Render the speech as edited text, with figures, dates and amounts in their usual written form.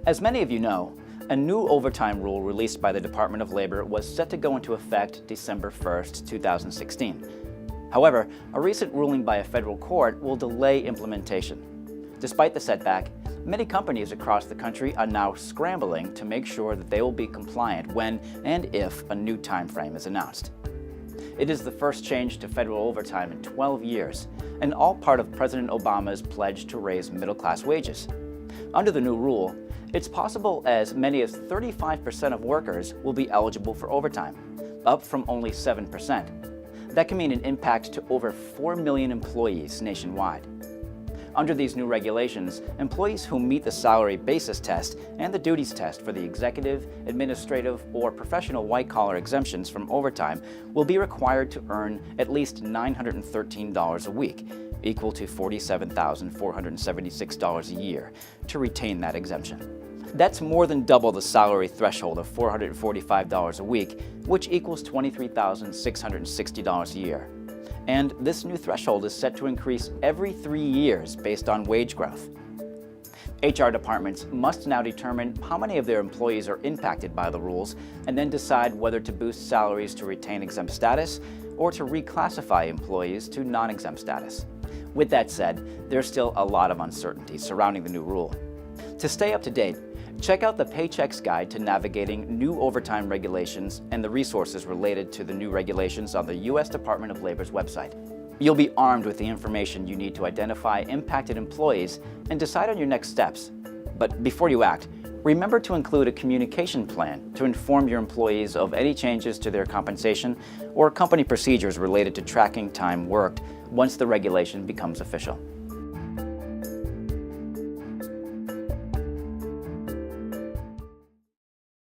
As many of you know, a new overtime rule released by the Department of Labor was set to go into effect December 1st, 2016. However, a recent ruling by a federal court will delay implementation. Despite the setback, many companies across the country are now scrambling to make sure that they will be compliant when and if a new time frame is announced. It is the first change to federal overtime in 12 years, and all part of President Obama's pledge to raise middle-class wages. Under the new rule, it's possible as many as 35% of workers will be eligible for overtime, up from only 7%. That can mean an impact to over 4 million employees nationwide. Under these new regulations, employees who meet the salary basis test and the duties test for the executive, administrative, or professional white-collar exemptions from overtime will be required to earn at least $913 a week, equal to $47,476 a year, to retain that exemption. That's more than double the salary threshold of $445 a week, which equals $23,660 a year. And this new threshold is set to increase every 3 years based on wage growth. HR departments must now determine how many of their employees are impacted by the rules and then decide whether to boost salaries to retain exempt status or to reclassify employees to non-exempt status. With that said, there's still a lot of uncertainty surrounding the new rule. To stay up to date, check out the Paychex guide to navigating new overtime regulations and the resources related to the new regulations on the U.S. Department of Labor's website. You'll be armed with the information you need to identify impacted employees and decide on your next steps. But before you act, remember to include a communication plan to inform your employees of any changes to their compensation or company procedures related to tracking time worked once the regulation becomes official.